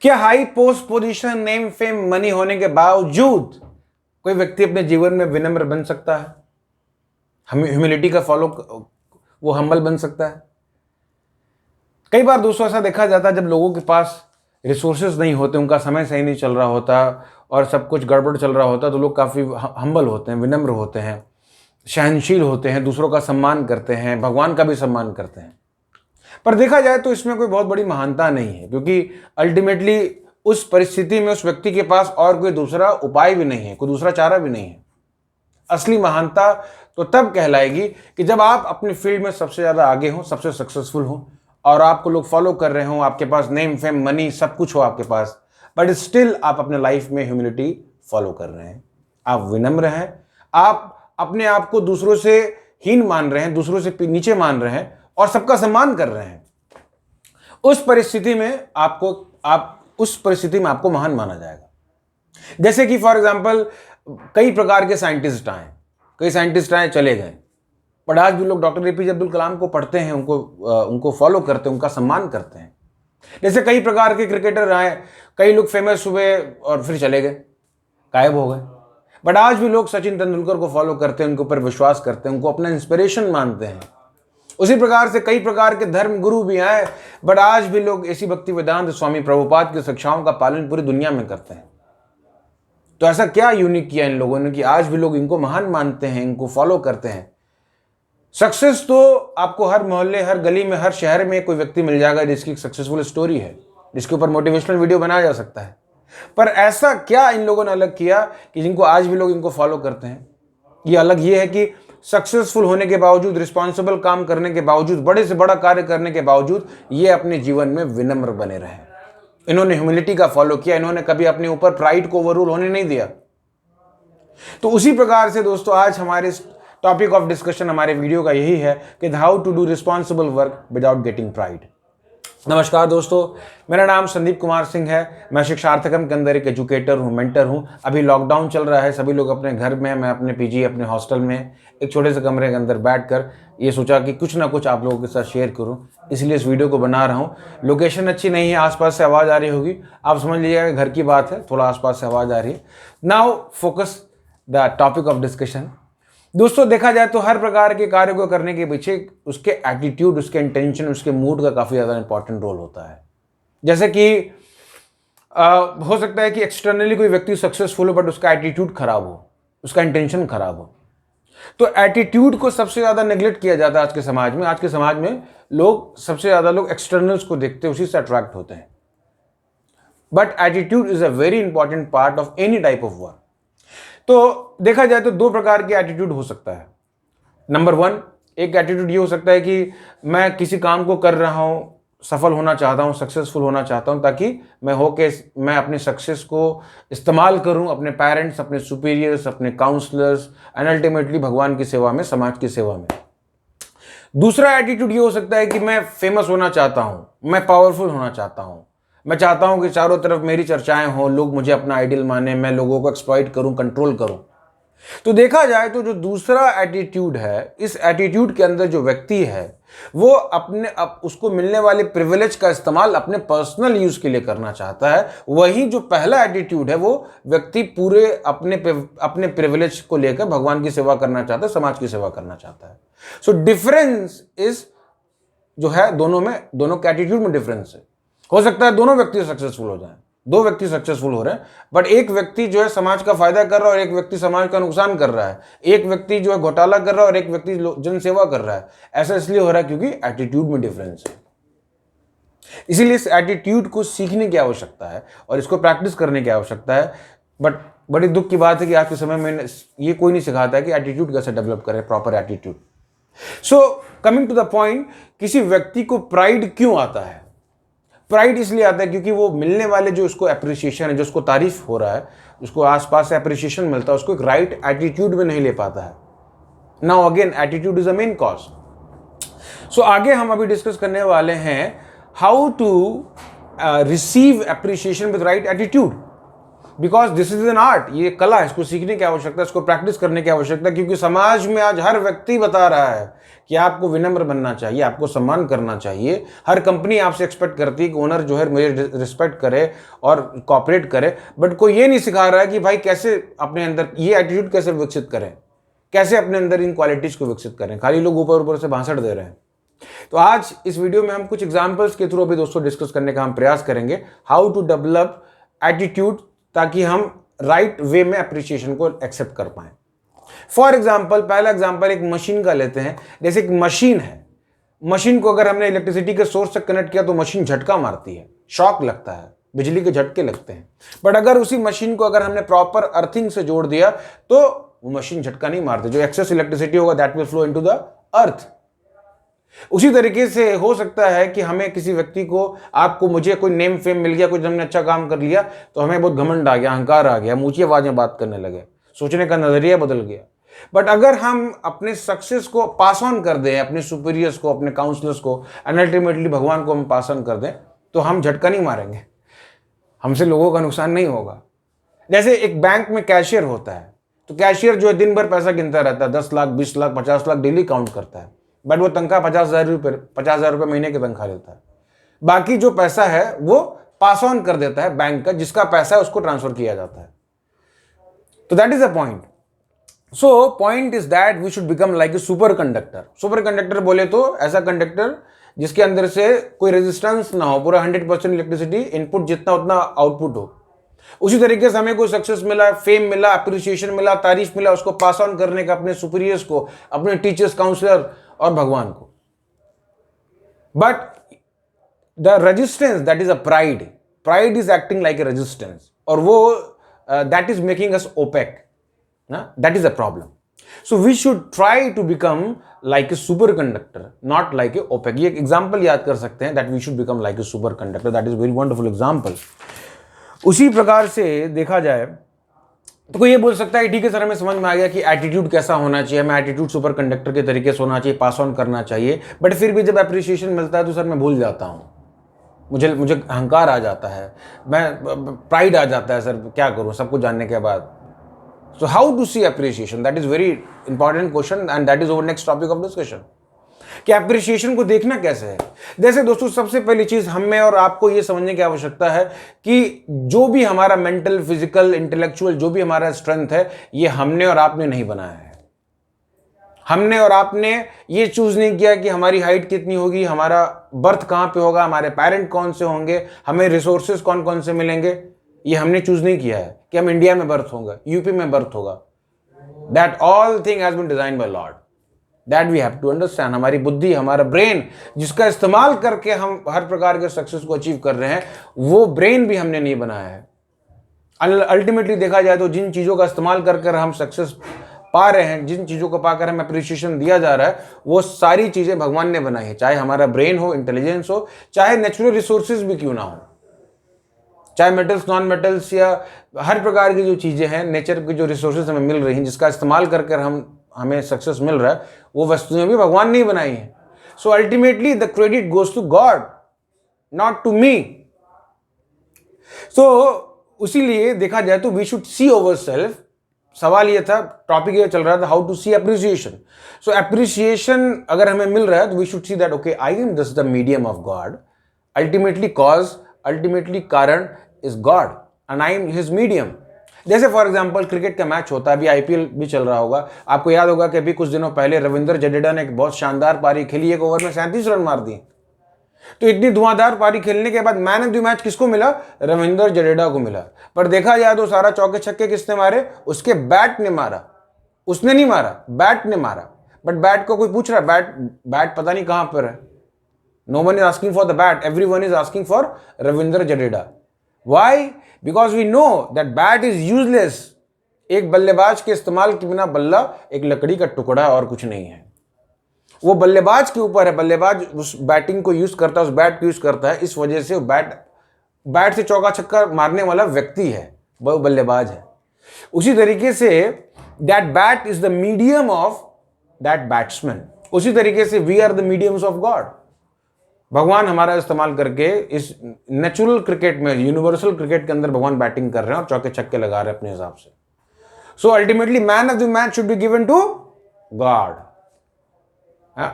क्या high post position name fame money होने के बावजूद कोई व्यक्ति अपने जीवन में विनम्र बन सकता है? ह्यूमिलिटी का फॉलो वो हम्बल बन सकता है? कई बार दोस्तों ऐसा देखा जाता है जब लोगों के पास रिसोर्सेज नहीं होते, उनका समय सही नहीं चल रहा होता और सब कुछ गड़बड़ चल रहा होता, तो लोग काफ़ी हम्बल होते हैं, विनम्र होते हैं, सहनशील होते हैं, दूसरों का सम्मान करते हैं, भगवान का भी सम्मान करते हैं। पर देखा जाए तो इसमें कोई बहुत बड़ी महानता नहीं है, क्योंकि अल्टीमेटली उस परिस्थिति में उस व्यक्ति के पास और कोई दूसरा उपाय भी नहीं है, कोई दूसरा चारा भी नहीं है। असली महानता तो तब कहलाएगी कि जब आप अपनी फील्ड में सबसे ज़्यादा आगे हो, सबसे सक्सेसफुल हो और आपको लोग फॉलो कर रहे हो, आपके पास नेम फेम मनी सब कुछ हो आपके पास, बट स्टिल आप अपने लाइफ में ह्यूमिलिटी फॉलो कर रहे हैं, आप विनम्र हैं, आप अपने आप को दूसरों से हीन मान रहे हैं, दूसरों से नीचे मान रहे हैं और सबका सम्मान कर रहे हैं। उस परिस्थिति में आपको महान माना जाएगा। जैसे कि फॉर एग्जांपल कई प्रकार के साइंटिस्ट आए चले गए, बट आज भी लोग डॉक्टर एपीजे अब्दुल कलाम को पढ़ते हैं, उनको फॉलो करते हैं, उनका सम्मान करते हैं। जैसे कई प्रकार के क्रिकेटर आए, कई लोग फेमस हुए और फिर चले गए, गायब हो गए, बट आज भी लोग सचिन तेंदुलकर को फॉलो करते हैं, उनके ऊपर विश्वास करते हैं, उनको अपना इंस्पिरेशन मानते हैं। उसी प्रकार से कई प्रकार के धर्म गुरु भी आए, बट आज भी लोग ऐसी भक्ति वेदांत स्वामी प्रभुपाद की शिक्षाओं का पालन पूरी दुनिया में करते हैं। तो ऐसा क्या यूनिक किया इन लोगों ने कि आज भी लोग इनको महान मानते हैं, इनको फॉलो करते हैं। सक्सेस तो आपको हर मोहल्ले, हर गली में, हर शहर में कोई व्यक्ति मिल जाएगा जिसकी सक्सेसफुल स्टोरी है, जिसके ऊपर मोटिवेशनल वीडियो बनाया जा सकता है। पर ऐसा क्या इन लोगों ने अलग किया कि जिनको आज भी लोग इनको फॉलो करते हैं? ये अलग ये है कि सक्सेसफुल होने के बावजूद, रिस्पॉन्सिबल काम करने के बावजूद, बड़े से बड़ा कार्य करने के बावजूद ये अपने जीवन में विनम्र बने रहे। इन्होंने ह्यूमिलिटी का फॉलो किया, इन्होंने कभी अपने ऊपर प्राइड को ओवररूल होने नहीं दिया। तो उसी प्रकार से दोस्तों आज हमारे टॉपिक ऑफ डिस्कशन, हमारे वीडियो का यही है कि how to do responsible work without getting pride. नमस्कार दोस्तों, मेरा नाम संदीप कुमार सिंह है। मैं शिक्षार्थकम के अंदर एक एजुकेटर हूँ, मेंटर हूँ। अभी लॉकडाउन चल रहा है, सभी लोग अपने घर में, मैं अपने पीजी, अपने हॉस्टल में एक छोटे से कमरे के अंदर बैठकर ये सोचा कि कुछ ना कुछ आप लोगों के साथ शेयर करूँ, इसलिए इस वीडियो को बना रहा हूँ। लोकेशन अच्छी नहीं है, आसपास से आवाज़ आ रही होगी, आप समझ लीजिएगा घर की बात है, थोड़ा आसपास से आवाज़ आ रही है। Now focus the topic of discussion. दोस्तों देखा जाए तो हर प्रकार के कार्य को करने के पीछे उसके एटीट्यूड, उसके इंटेंशन, उसके मूड का काफ़ी ज़्यादा इंपॉर्टेंट रोल होता है। जैसे कि हो सकता है कि एक्सटर्नली कोई व्यक्ति सक्सेसफुल हो बट उसका एटीट्यूड खराब हो, उसका इंटेंशन खराब हो। तो एटीट्यूड को सबसे ज़्यादा नेग्लेक्ट किया जाता है आज के समाज में। आज के समाज में सबसे ज़्यादा लोग एक्सटर्नल्स को देखते हैं, उसी से अट्रैक्ट होते हैं। But attitude is a very important part of any type of work. तो देखा जाए तो दो प्रकार के एटीट्यूड हो सकता है। नंबर 1, एक एटीट्यूड ये हो सकता है कि मैं किसी काम को कर रहा हूँ, सफल होना चाहता हूँ, सक्सेसफुल होना चाहता हूँ, ताकि मैं अपने सक्सेस को इस्तेमाल करूँ अपने पेरेंट्स, अपने सुपीरियर्स, अपने काउंसलर्स एंड अल्टीमेटली भगवान की सेवा में, समाज की सेवा में। दूसरा एटीट्यूड ये हो सकता है कि मैं फेमस होना चाहता हूँ, मैं पावरफुल होना चाहता हूँ, मैं चाहता हूं कि चारों तरफ मेरी चर्चाएं हों, लोग मुझे अपना आइडियल माने, मैं लोगों को एक्सप्लॉइट करूं, कंट्रोल करूं। तो देखा जाए तो जो दूसरा एटीट्यूड है, इस एटीट्यूड के अंदर जो व्यक्ति है वो उसको मिलने वाले प्रिविलेज का इस्तेमाल अपने पर्सनल यूज के लिए करना चाहता है। वहीं जो पहला एटीट्यूड है वो व्यक्ति पूरे अपने प्रिविलेज को लेकर भगवान की सेवा करना चाहता है, समाज की सेवा करना चाहता है। सो डिफरेंस इज जो है दोनों के एटीट्यूड में डिफरेंस है। हो सकता है दोनों व्यक्ति सक्सेसफुल हो जाएं, 2 व्यक्ति सक्सेसफुल हो रहे हैं, बट एक व्यक्ति जो है समाज का फायदा कर रहा है और एक व्यक्ति समाज का नुकसान कर रहा है। एक व्यक्ति जो है घोटाला कर रहा है और एक व्यक्ति जन सेवा कर रहा है। ऐसा इसलिए हो रहा है क्योंकि एटीट्यूड में डिफरेंस है। इसीलिए इस एटीट्यूड को सीखने की आवश्यकता है और इसको प्रैक्टिस करने की आवश्यकता है। बट बड़ी दुख की बात है कि आज के समय में ये कोई नहीं सिखाता है कि एटीट्यूड कैसे डेवलप करें, proper attitude. So coming to the point, किसी व्यक्ति को प्राइड क्यों आता है? प्राइड इसलिए आता है क्योंकि वो मिलने वाले जो उसको एप्रिसिएशन है, जो उसको तारीफ हो रहा है, उसको आसपास से एप्रिसिएशन मिलता है, उसको एक राइट एटीट्यूड में नहीं ले पाता है। Now again attitude is a main cause. So आगे हम अभी डिस्कस करने वाले हैं how to receive appreciation with right attitude. Because this is an art, ये कला है, इसको सीखने की आवश्यकता है, इसको प्रैक्टिस करने की आवश्यकता है, क्योंकि समाज में आज हर व्यक्ति बता रहा है कि आपको विनम्र बनना चाहिए, आपको सम्मान करना चाहिए। हर कंपनी आपसे एक्सपेक्ट करती है कि ओनर जो है मुझे रिस्पेक्ट करे और कॉपरेट करे, बट कोई ये नहीं सिखा रहा है कि भाई कैसे अपने अंदर ये एटीट्यूड कैसे विकसित करें, कैसे अपने अंदर इन क्वालिटीज को विकसित करें। खाली लोग ऊपर ऊपर से भाषण दे रहे हैं। तो आज इस वीडियो में हम कुछ एग्जाम्पल्स के थ्रू अभी दोस्तों डिस्कस करने का हम प्रयास करेंगे, हाउ टू डेवलप एटीट्यूड, ताकि हम राइट वे में अप्रिसिएशन को एक्सेप्ट कर पाए। फॉर एग्जाम्पल, पहला एग्जाम्पल एक मशीन का लेते हैं। जैसे एक मशीन है, मशीन को अगर हमने इलेक्ट्रिसिटी के सोर्स से कनेक्ट किया तो मशीन झटका मारती है, शॉक लगता है, बिजली के झटके लगते हैं। बट अगर उसी मशीन को अगर हमने प्रॉपर अर्थिंग से जोड़ दिया तो वो मशीन झटका नहीं मारती, जो एक्सेस इलेक्ट्रिसिटी होगा that will flow into the earth. उसी तरीके से हो सकता है कि हमें किसी व्यक्ति को, आपको, मुझे कोई नेम फेम मिल गया, कुछ हमने अच्छा काम कर लिया तो हमें बहुत घमंड आ गया, अहंकार आ गया, ऊंची आवाज में बात करने लगे, सोचने का नजरिया बदल गया। बट अगर हम अपने सक्सेस को पास ऑन कर दें, अपने सुपीरियर्स को, अपने काउंसलर्स को, एंड अल्टीमेटली भगवान को हम पास ऑन कर दें, तो हम झटका नहीं मारेंगे, हमसे लोगों का नुकसान नहीं होगा। जैसे एक बैंक में कैशियर होता है, तो कैशियर जो है दिन भर पैसा गिनता रहता है, 10 लाख 20 लाख 50 लाख डेली काउंट करता है, बट वो तनख्वाह 50,000 रुपये महीने की तनख्वाह लेता है। बाकी जो पैसा है वो पास ऑन कर देता है बैंक का, जिसका पैसा है उसको ट्रांसफर किया जाता है। तो that is the point. So point is that we should become like a super conductor. Super conductor बोले तो ऐसा कंडक्टर जिसके अंदर से कोई रेजिस्टेंस ना हो, पूरा 100% इलेक्ट्रिसिटी इनपुट जितना उतना आउटपुट हो। उसी तरीके से हमें कोई सक्सेस मिला, फेम मिला, अप्रिसिएशन मिला, तारीफ मिला, उसको पास ऑन करने का अपने सुपीरियर्स को, अपने टीचर्स, काउंसलर और भगवान को। But the resistance, that is a pride, pride is acting like a resistance, और वो that is making us opaque ना, that is a problem. So we should try to become like a super conductor, not like a opaque. ये example याद कर सकते हैं, that we should become like a super conductor, that is very wonderful example. उसी प्रकार से देखा जाए तो कोई ये बोल सकता है ठीक है सर, हमें समझ में आ गया कि एटीट्यूड कैसा होना चाहिए, हमें एटीट्यूड सुपर कंडक्टर के तरीके से होना चाहिए, पास ऑन करना चाहिए, बट फिर भी जब अप्रिसिएशन मिलता है तो सर मैं भूल जाता हूँ, मुझे अहंकार आ जाता है, मैं प्राइड आ जाता है, सर क्या करूँ सब कुछ जानने के बाद। So how to see appreciation, that is very important question, and that is over next topic of discussion, कि अप्रिसिएशन को देखना कैसे है। जैसे दोस्तों, सबसे पहली चीज हमें और आपको यह समझने की आवश्यकता है कि जो भी हमारा मेंटल, फिजिकल, इंटेलेक्चुअल जो भी हमारा स्ट्रेंथ है, ये हमने और आपने नहीं बनाया है। हमने और आपने ये चूज नहीं किया कि हमारी हाइट कितनी होगी, हमारा बर्थ कहां पे होगा, हमारे पेरेंट कौन से होंगे, हमें रिसोर्सेज कौन कौन से मिलेंगे, ये हमने चूज नहीं किया है कि हम इंडिया में बर्थ होगा, यूपी में बर्थ होगा। That all thing has been design by Lord, that we have to understand. हमारी बुद्धि, हमारा ब्रेन, जिसका इस्तेमाल करके हम हर प्रकार के सक्सेस को अचीव कर रहे हैं, वो ब्रेन भी हमने नहीं बनाया है। अल्टीमेटली देखा जाए तो जिन चीज़ों का इस्तेमाल कर हम सक्सेस पा रहे हैं, जिन चीज़ों को पाकर हमें अप्रिसिएशन दिया जा रहा है, वो सारी चीज़ें भगवान ने बनाई है। चाहे हमारा ब्रेन हो, इंटेलिजेंस हो, चाहे नेचुरल रिसोर्सेज भी क्यों ना हो, चाहे मेटल्स, नॉन मेटल्स, या हर प्रकार की जो चीज़ें हैं, नेचर की जो रिसोर्सेज हमें मिल रही हैं, जिसका इस्तेमाल कर हमें सक्सेस मिल रहा है, वो वस्तुएं भी भगवान ने ही बनाई है। So ultimately the credit goes to God, not to me. So उसीलिए देखा जाए तो we should see over self. सवाल ये था, टॉपिक ये चल रहा था, how to see appreciation. So appreciation अगर हमें मिल रहा है तो we should see that okay, I am this the medium of God, ultimately cause, ultimately कारण is God and I am his medium. जैसे फॉर एग्जांपल क्रिकेट का match होता है, अभी आईपीएल भी चल रहा होगा, आपको याद होगा कि अभी कुछ दिनों पहले रविंद्र जडेजा ने एक बहुत शानदार पारी खेली, एक ओवर में 37 रन मार दिए। तो इतनी धुआंधार पारी खेलने के बाद मैन ऑफ द मैच किसको मिला? रविंद्र जडेजा को मिला। पर देखा जाए तो सारा चौके छक्के किसने मारे? उसके बैट ने मारा, उसने नहीं मारा, बैट ने मारा। बट बैट को कोई पूछ रहा, बैट पता नहीं कहां पर है। No one is asking for the bat, everyone is asking for Ravindra Jadeja. Why? Because we know that bat is useless. एक बल्लेबाज के इस्तेमाल के बिना बल्ला एक लकड़ी का टुकड़ा और कुछ नहीं है। वो बल्लेबाज के ऊपर है, बल्लेबाज उस बैटिंग को यूज करता है, उस बैट को यूज करता है, इस वजह से बैट से चौका छक्का मारने वाला व्यक्ति है, वो बल्लेबाज है। उसी तरीके से that bat is the medium of that batsman. उसी तरीके से we are the mediums of God. भगवान हमारा इस्तेमाल करके इस नेचुरल क्रिकेट में, यूनिवर्सल क्रिकेट के अंदर भगवान बैटिंग कर रहे हैं और चौके छक्के लगा रहे हैं अपने हिसाब से। So ultimately man of the match should be given to God.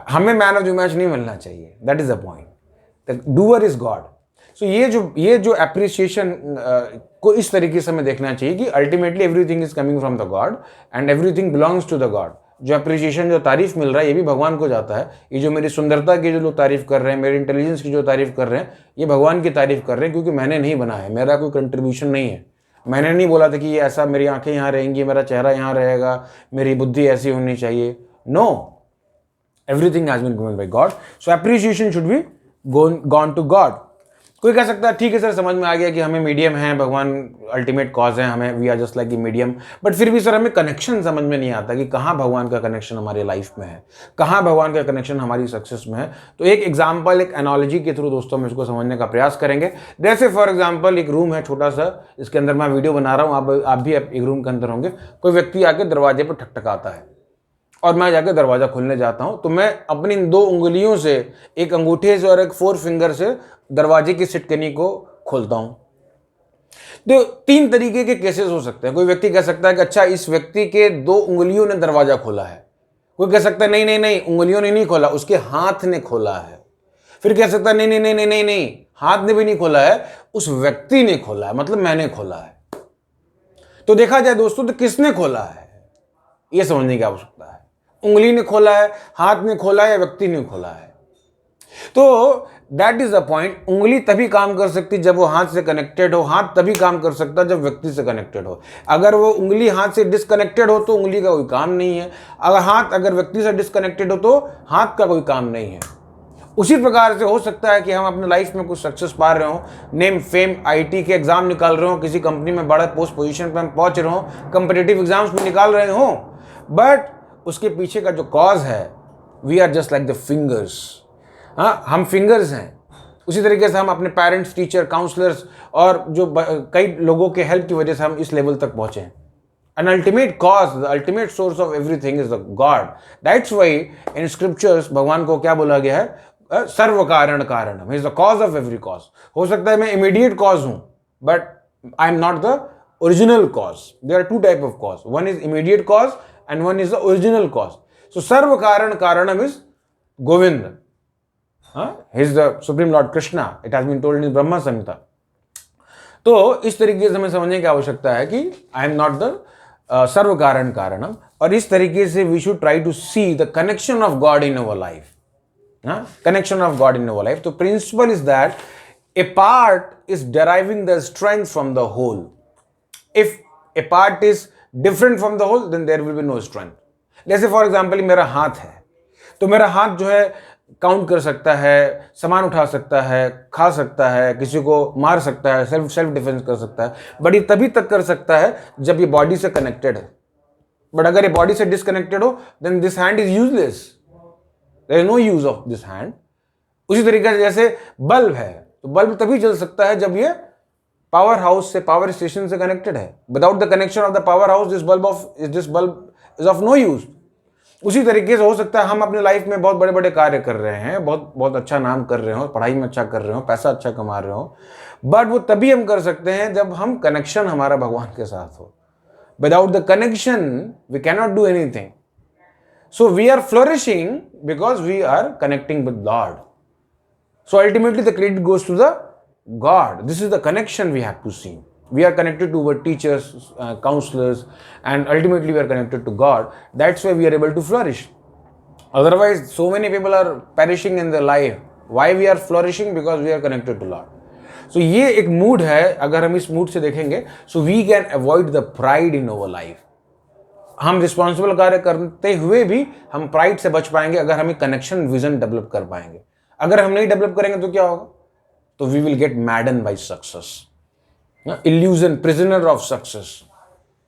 हमें मैन ऑफ द मैच नहीं मिलना चाहिए, that is the point, the doer is God. So ये जो एप्रिसिएशन को इस तरीके से हमें देखना चाहिए कि ultimately everything is coming from the God and everything belongs to the God. जो अप्रिसिएशन, जो तारीफ मिल रहा है, ये भी भगवान को जाता है। ये जो मेरी सुंदरता की जो लोग तारीफ कर रहे हैं, मेरे इंटेलिजेंस की जो तारीफ कर रहे हैं, ये भगवान की तारीफ कर रहे हैं, क्योंकि मैंने नहीं बनाया है, मेरा कोई कंट्रीब्यूशन नहीं है। मैंने नहीं बोला था कि ये ऐसा, मेरी आंखें यहाँ रहेंगी, मेरा चेहरा यहाँ रहेगा, मेरी बुद्धि ऐसी होनी चाहिए। No, everything has been given by God, so appreciation should be gone to God. कोई कह सकता है ठीक है सर, समझ में आ गया कि हमें मीडियम है, भगवान अल्टीमेट कॉज है, हमें we are just like a medium, but फिर भी सर हमें कनेक्शन समझ में नहीं आता कि कहाँ भगवान का कनेक्शन हमारी लाइफ में है, कहाँ भगवान का कनेक्शन हमारी सक्सेस में है। तो एक एग्जाम्पल, एक एनालॉजी के थ्रू दोस्तों हम इसको समझने का प्रयास करेंगे। जैसे फॉर एग्जाम्पल एक रूम है छोटा सा, इसके अंदर मैं वीडियो बना रहा हूँ, आप भी एक रूम के अंदर होंगे। कोई व्यक्ति आके दरवाजे पर ठकठकाता है और मैं जाकर दरवाजा खोलने जाता हूं, तो मैं अपनी 2 उंगलियों से, एक अंगूठे से और एक 4 फिंगर से दरवाजे की सिटकनी को खोलता हूं। तो 3 तरीके के केसेस हो सकते हैं। कोई व्यक्ति कह सकता है कि अच्छा, इस व्यक्ति के 2 उंगलियों ने दरवाजा खोला है। कोई कह सकता है नहीं नहीं नहीं, उंगलियों ने नहीं खोला, उसके हाथ ने खोला है। फिर कह सकता है नहीं नहीं नहीं नहीं नहीं नहीं, हाथ ने भी नहीं खोला है, उस व्यक्ति ने खोला है, मतलब मैंने खोला है। तो देखा जाए दोस्तों, तो किसने खोला है यह समझने की आवश्यकता है। उंगली ने खोला है, हाथ ने खोला है, या व्यक्ति ने खोला है। तो दैट इज द पॉइंट। उंगली तभी काम कर सकती जब वो हाथ से कनेक्टेड हो, हाथ तभी काम कर सकता जब व्यक्ति से कनेक्टेड हो। अगर वो उंगली हाथ से डिसकनेक्टेड हो तो उंगली का कोई काम नहीं है, अगर व्यक्ति से डिसकनेक्टेड हो तो हाथ का कोई काम नहीं है। उसी प्रकार से हो सकता है कि हम अपने लाइफ में कुछ सक्सेस पा रहे हो, नेम फेम, आईटी के एग्जाम निकाल रहे हो, किसी कंपनी में बड़ा पोस्ट पोजीशन पर हम पहुंच रहे हो, कंपिटिटिव एग्जाम्स में निकाल रहे हो, बट उसके पीछे का जो कॉज है, we are just like the fingers. हाँ, हम फिंगर्स हैं। उसी तरीके से हम अपने पेरेंट्स, टीचर, काउंसलर्स और जो कई लोगों के हेल्प की वजह से हम इस लेवल तक पहुंचे हैं। An ultimate cause, the ultimate source of everything is the God. That's why in scriptures भगवान को क्या बोला गया है? सर्व कारण कारणम, he is the cause of every cause. हो सकता है मैं immediate cause हूं, but I am not the original cause. There are 2 type of cause. One is immediate cause and one is the original cause. So सर्व कारण कारणम is Govinda. He is the Supreme Lord Krishna. It has been told in Brahma Samhita. तो इस तरीके से हमें समझने की आवश्यकता है कि आई एम नॉट द सर्व कारण कारणम, और इस तरीके से we should try to see the connection of God in our life. Connection of God in our life. तो principle is that a part is deriving the strength from the whole. If a part is different from the whole, then there will be no strength. जैसे for example मेरा हाथ है, तो मेरा हाथ जो है काउंट कर सकता है, सामान उठा सकता है, खा सकता है, किसी को मार सकता है, सेल्फ डिफेंस कर सकता है, बट ये तभी तक कर सकता है जब ये बॉडी से कनेक्टेड है। बट अगर ये बॉडी से डिसकनेक्टेड हो, then this hand is useless, there is no use of this hand. उसी तरीके से जैसे बल्ब है, तो बल्ब तभी जल सकता है जब ये पावर हाउस से, पावर स्टेशन से कनेक्टेड है। Without the connection of the power house, this bulb is of no use. उसी तरीके से हो सकता है हम अपने लाइफ में बहुत बड़े बड़े कार्य कर रहे हैं, बहुत अच्छा नाम कर रहे हो, पढ़ाई में अच्छा कर रहे हो, पैसा अच्छा कमा रहे हो, बट वो तभी हम कर सकते हैं जब हम कनेक्शन हमारा भगवान के साथ हो। Without the connection we can not do anything. So we are flourishing because we are connecting with God. So ultimately the credit goes to the God. This is the connection we have to see. We are connected to our teachers, counselors, and ultimately we are connected to God. That's why we are able to flourish. Otherwise, so many people are perishing in their life. Why we are flourishing? Because we are connected to Lord. So ये एक mood है, अगर हम इस mood से देखेंगे, so we can avoid the pride in our life. हम responsible कार्य करते हुए भी हम प्राइड से बच पाएंगे अगर हम एक कनेक्शन विजन डेवलप कर पाएंगे। अगर हम नहीं डेवलप करेंगे तो क्या होगा? तो we will get madden by success, illusion, prisoner of success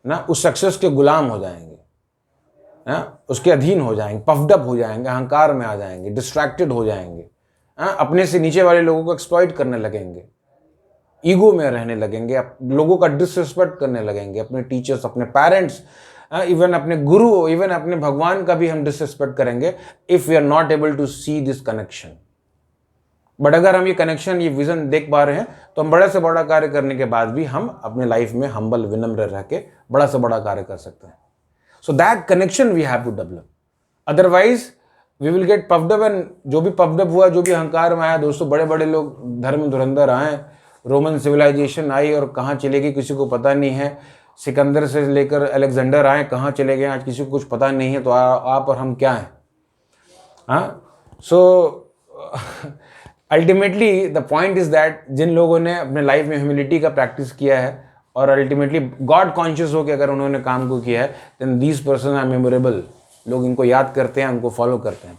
ना, उस सक्सेस के गुलाम हो जाएंगे, उसके अधीन हो जाएंगे, पफ्ड अप हो जाएंगे, अहंकार में आ जाएंगे, डिस्ट्रैक्टेड हो जाएंगे, अपने से नीचे वाले लोगों को एक्सप्लॉइट करने लगेंगे, ईगो में रहने लगेंगे, लोगों का डिसरिस्पेक्ट करने लगेंगे, अपने टीचर्स, अपने पेरेंट्स, इवन अपने गुरु, इवन अपने भगवान का भी हम डिसरिस्पेक्ट करेंगे if we are not able to see this connection. But अगर हम ये कनेक्शन, ये विजन देख पा रहे हैं तो हम बड़े से बड़ा कार्य करने के बाद भी हम अपने लाइफ में हम्बल, विनम्र रह के बड़ा से बड़ा कार्य कर सकते हैं. So that connection we have to develop. Otherwise we will get puffed up, and जो भी पफ्ड अप हुआ, जो भी अहंकार में आया दोस्तों, बड़े बड़े लोग धर्म धुरंधर आए, रोमन सिविलाइजेशन आई और कहाँ चले गई किसी को पता नहीं है. सिकंदर से लेकर अलेक्जेंडर आए, कहाँ चले गए आज किसी को कुछ पता नहीं है. तो आप और हम क्या हैं? हाँ. So ultimately the point is that जिन लोगों ने अपने लाइफ में ह्यूमिलिटी का प्रैक्टिस किया है और अल्टीमेटली गॉड कॉन्शियस होकर अगर उन्होंने काम को किया है, then these person are memorable. लोग इनको याद करते हैं, उनको फॉलो करते हैं.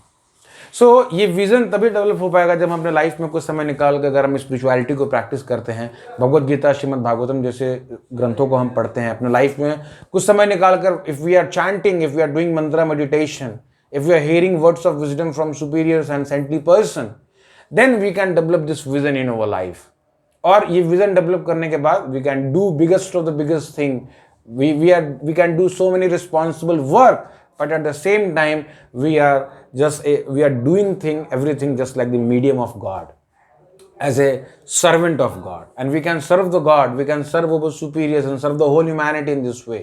सो ये विजन तभी डेवलप हो पाएगा जब हम अपने लाइफ में कुछ समय निकाल कर अगर हम स्पिरिचुअलिटी को प्रैक्टिस करते हैं, भगवद गीता, श्रीमद् भागवतम जैसे ग्रंथों को हम पढ़ते हैं, अपने लाइफ में कुछ समय निकाल कर, if we are chanting, if we are doing mantra meditation, if we are hearing words of wisdom from superiors and saintly person, then we can develop this vision in our life. और ये vision develop करने के बाद we can do biggest of the biggest thing. We can do so many responsible work, but at the same time we are doing everything just like the medium of God, as a servant of God, and we can serve the God, we can serve our superiors and serve the whole humanity in this way.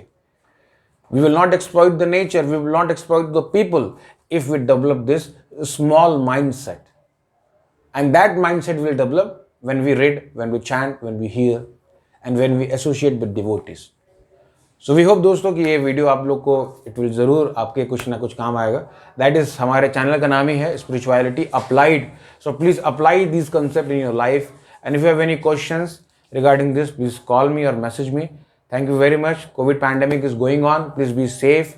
We will not exploit the nature, we will not exploit the people if we develop this small mindset. And that mindset will develop when we read, when we chant, when we hear, and when we associate with devotees. So we hope दोस्तों कि ये video आप लोग को it will ज़रूर आपके कुछ ना कुछ काम आएगा. दैट इज़ हमारे चैनल का नाम ही है spirituality applied. So please apply this concept in your life, and if you have any questions regarding this, please call me और message me. Thank you very much. Covid pandemic is going on, please be safe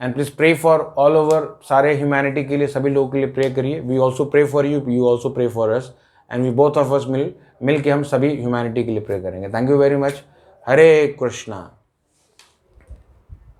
and please pray for all over, सारे humanity के लिए, सभी लोगों के लिए pray करिए. We also pray for you, you also pray for us, and we both of us मिल के हम सभी ह्यूमैनिटी के लिए प्रे करेंगे. Thank you very much. Hare Krishna.